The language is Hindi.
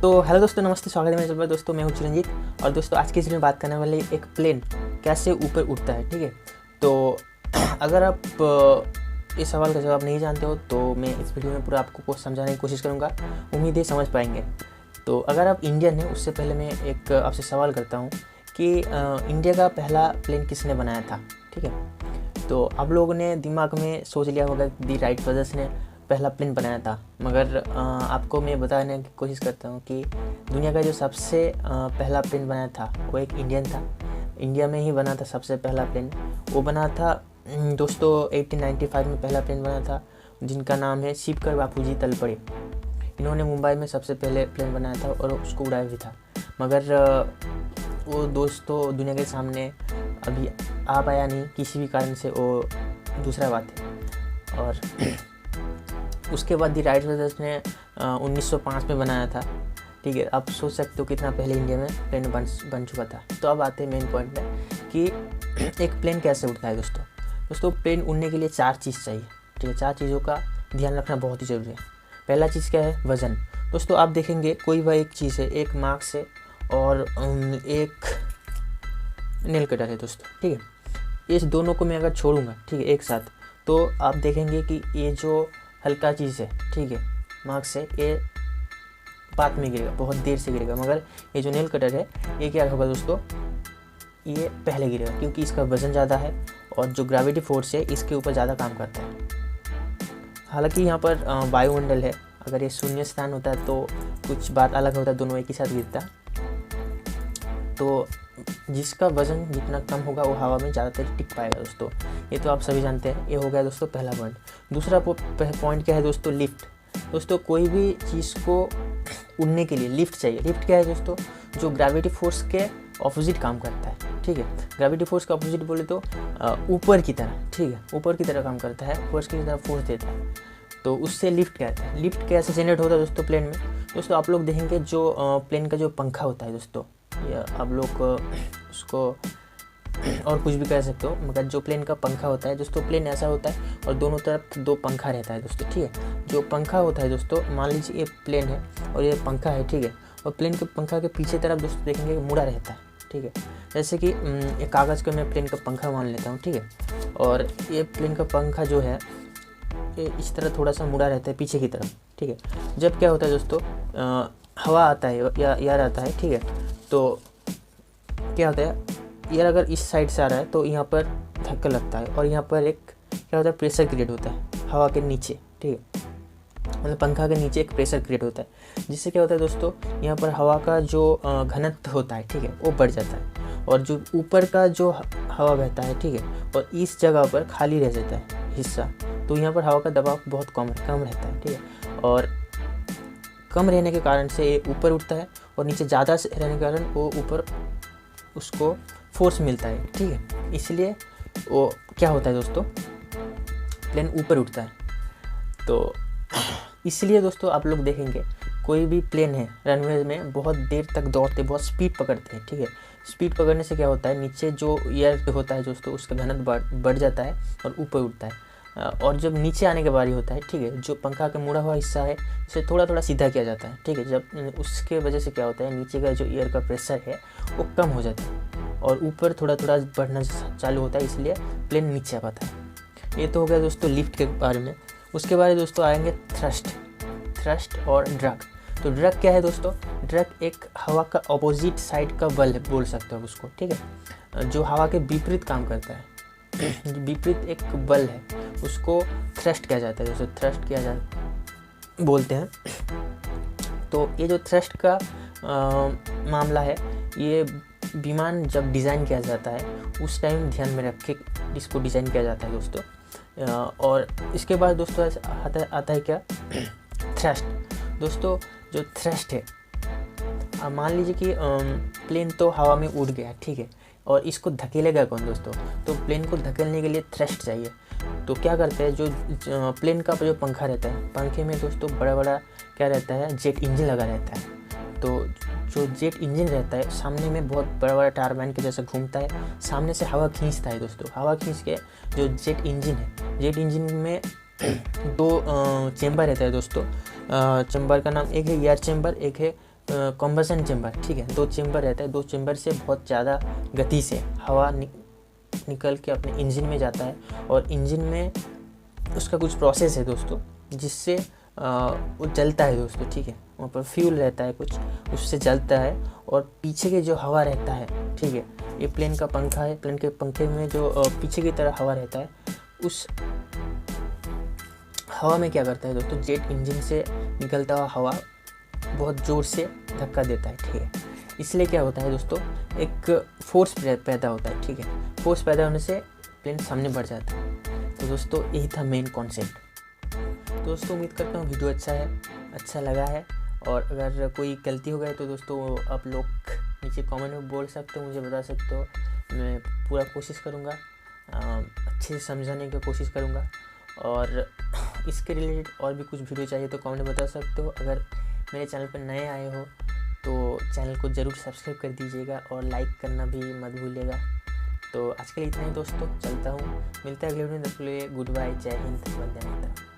तो हेलो दोस्तों, नमस्ते, स्वागत है मेरे चैनल पर। दोस्तों मैं हूँ चिरंजीत और दोस्तों आज की इस वीडियो में बात करने वाले एक प्लेन कैसे ऊपर उड़ता है। ठीक है, तो अगर आप इस सवाल का जवाब नहीं जानते हो तो मैं इस वीडियो में पूरा आपको समझाने की कोशिश करूँगा। उम्मीद है समझ पाएंगे। तो अगर आप इंडियन हैं, उससे पहले मैं एक आपसे सवाल करता हूँ कि इंडिया का पहला प्लेन किसने बनाया था। ठीक है, तो आप लोगों ने दिमाग में सोच लिया होगा दी राइट ब्रदर्स ने पहला प्लेन बनाया था, मगर आपको मैं बताने की कोशिश करता हूँ कि दुनिया का जो सबसे पहला प्लेन बनाया था वो एक इंडियन था। इंडिया में ही बना था सबसे पहला प्लेन। वो बना था दोस्तों 1895 में पहला प्लेन बना था, जिनका नाम है शिवकर बापूजी तलपड़े। इन्होंने मुंबई में सबसे पहले प्लेन बनाया था और उसको उड़ाया भी था, मगर वो दोस्तों दुनिया के सामने अभी आ पाया नहीं किसी भी कारण से। वो दूसरा बात है। और उसके बाद दी राइट ब्रदर्स ने 1905 में बनाया था। ठीक है, आप सोच सकते हो कितना पहले इंडिया में प्लेन बन चुका था। तो अब आते हैं मेन पॉइंट में कि एक प्लेन कैसे उड़ता है। दोस्तों प्लेन उड़ने के लिए 4 चीज़ चाहिए। ठीक है, 4 चीज़ों का ध्यान रखना बहुत ही ज़रूरी है। पहला चीज़ क्या है? वज़न। दोस्तों आप देखेंगे कोई वह एक चीज़ है, एक मार्क्स है और एक नेल कटर है दोस्तों। ठीक है, इस दोनों को मैं अगर छोड़ूंगा, ठीक है, एक साथ, तो आप देखेंगे कि ये जो हल्का चीज़ है, ठीक है, मार्क्स है, ये बाद में गिरेगा, बहुत देर से गिरेगा। मगर ये जो नेल कटर है ये क्या होगा दोस्तों, ये पहले गिरेगा, क्योंकि इसका वज़न ज़्यादा है और जो ग्रेविटी फोर्स है इसके ऊपर ज़्यादा काम करता है। हालांकि यहाँ पर वायुमंडल है, अगर ये शून्य स्थान होता है तो कुछ बात अलग होता है, दोनों एक ही साथ गिरता। तो जिसका वज़न जितना कम होगा वो हवा में ज़्यादातर टिक पाएगा दोस्तों। ये तो आप सभी जानते हैं। ये हो गया दोस्तों पहला पॉइंट। दूसरा पॉइंट क्या है दोस्तों? लिफ्ट। दोस्तों कोई भी चीज़ को उड़ने के लिए लिफ्ट चाहिए। लिफ्ट क्या है दोस्तों? जो ग्रेविटी फोर्स के ऑपोजिट काम करता है। ठीक है, ग्रेविटी फोर्स का ऑपोजिट बोले तो ऊपर की तरह, ठीक है, ऊपर की तरह काम करता है, फोर्स की तरह फोर्स देता है, तो उससे लिफ्ट कहते हैं। लिफ्ट कैसे जनरेट होता है दोस्तों प्लेन में? दोस्तों आप लोग देखेंगे जो प्लेन का जो पंखा होता है दोस्तों, या आप लोग उसको और कुछ भी कह सकते हो, मगर जो प्लेन का पंखा होता है दोस्तों, प्लेन ऐसा होता है और दोनों तरफ 2 पंखा रहता है दोस्तों। ठीक है, जो पंखा होता है दोस्तों, मान लीजिए ये प्लेन है और ये पंखा है, ठीक है, और प्लेन के पंखा के पीछे तरफ दोस्तों देखेंगे मुड़ा रहता है। ठीक है, जैसे कि एक कागज़ का मैं प्लेन का पंखा मान लेता हूँ, ठीक है, और ये प्लेन का पंखा जो है ये इस तरह थोड़ा सा मुड़ा रहता है पीछे की तरफ। ठीक है, जब क्या होता है दोस्तों, हवा आता है या एयर आता है, ठीक है, तो क्या होता है, एयर अगर इस साइड से आ रहा है तो यहाँ पर धक्का लगता है और यहाँ पर एक क्या होता है, प्रेशर क्रिएट होता है हवा के नीचे। ठीक है, मतलब पंखा के नीचे एक प्रेशर क्रिएट होता है, जिससे क्या होता है दोस्तों, यहाँ पर हवा का जो घनत्व होता है, ठीक है, वो बढ़ जाता है और जो ऊपर का जो हवा बहता है, ठीक है, और इस जगह पर खाली रह जाता है हिस्सा, तो यहाँ पर हवा का दबाव बहुत कम रहता है। ठीक है, और कम रहने के कारण से ये ऊपर उठता है और नीचे ज़्यादा रहने के कारण वो ऊपर उसको फोर्स मिलता है। ठीक है, इसलिए वो क्या होता है दोस्तों, प्लेन ऊपर उठता है। तो इसलिए दोस्तों आप लोग देखेंगे कोई भी प्लेन है रनवे में बहुत देर तक दौड़ते, बहुत स्पीड पकड़ते हैं। ठीक है, स्पीड पकड़ने से क्या होता है, नीचे जो एयर होता है दोस्तों उसका घनत्व बढ़ जाता है और ऊपर उठता है। और जब नीचे आने के बारी होता है, ठीक है, जो पंखा का मुड़ा हुआ हिस्सा है इसे थोड़ा थोड़ा सीधा किया जाता है। ठीक है, जब उसके वजह से क्या होता है, नीचे का जो एयर का प्रेशर है वो कम हो जाता है और ऊपर थोड़ा थोड़ा बढ़ना चालू होता है, इसलिए प्लेन नीचे आ पाता है। ये तो हो गया दोस्तों लिफ्ट के बारे में। उसके बाद दोस्तों आएंगे थ्रस्ट और ड्रग। तो ड्रग क्या है दोस्तों? ड्रग एक हवा का अपोजिट साइड का बल बोल सकते हो उसको। ठीक है, जो हवा के विपरीत काम करता है, विपरीत एक बल है, उसको थ्रस्ट किया जाता है दोस्तों। थ्रस्ट किया जाता बोलते हैं। तो ये जो थ्रस्ट का मामला है, ये विमान जब डिज़ाइन किया जाता है उस टाइम ध्यान में रख के इसको डिज़ाइन किया जाता है दोस्तों। और इसके बाद दोस्तों आता है क्या, थ्रस्ट। दोस्तों जो थ्रस्ट है, मान लीजिए कि प्लेन तो हवा में उड़ गया, ठीक है, और इसको धकेलेगा कौन दोस्तों? तो प्लेन को धकेलने के लिए थ्रस्ट चाहिए। तो क्या करते हैं, जो प्लेन का जो पंखा रहता है, पंखे में दोस्तों बड़ा बड़ा क्या रहता है, जेट इंजन लगा रहता है। तो जो जेट इंजन रहता है सामने में बहुत बड़ा बड़ा टारबाइन के जैसा घूमता है, सामने से हवा खींचता है दोस्तों। हवा खींच के जो जेट इंजन है, जेट इंजन में 2 चेम्बर रहता है दोस्तों। चेम्बर का नाम एक है एयर चेम्बर, एक है कॉम्बसन चेम्बर, ठीक है, 2 चेम्बर रहता है, 2 चेम्बर से बहुत ज़्यादा गति से हवा निकल के अपने इंजन में जाता है, और इंजन में उसका कुछ प्रोसेस है दोस्तों जिससे वो जलता है दोस्तों, ठीक है, वहाँ पर फ्यूल रहता है कुछ, उससे जलता है, और पीछे के जो हवा रहता है, ठीक है, ये प्लेन का पंखा है, प्लेन के पंखे में जो पीछे की तरह हवा रहता है, उस हवा में क्या करता है दोस्तों, जेट इंजन से निकलता हुआ हवा बहुत ज़ोर से धक्का देता है, ठीक है, इसलिए क्या होता है दोस्तों, एक फोर्स पैदा होता है, ठीक है, फोर्स पैदा होने से प्लेन सामने बढ़ जाता है। तो दोस्तों यही था मेन कॉन्सेप्ट। दोस्तों उम्मीद करता हूँ वीडियो अच्छा लगा है, और अगर कोई गलती हो गई तो दोस्तों आप लोग नीचे कमेंट में बोल सकते हो, मुझे बता सकते हो, मैं पूरा कोशिश करूँगा, अच्छे से समझाने की कोशिश करूँगा, और इसके रिलेटेड और भी कुछ वीडियो चाहिए तो कमेंट में बता सकते हो। अगर मेरे चैनल पर नए आए हो तो चैनल को ज़रूर सब्सक्राइब कर दीजिएगा, और लाइक करना भी मत भूलिएगा। तो आज के लिए इतना ही दोस्तों, चलता हूँ, मिलता है अगले वीडियो में, तब तक के लिए गुड बाय, जय हिंद, वंदे मातरम।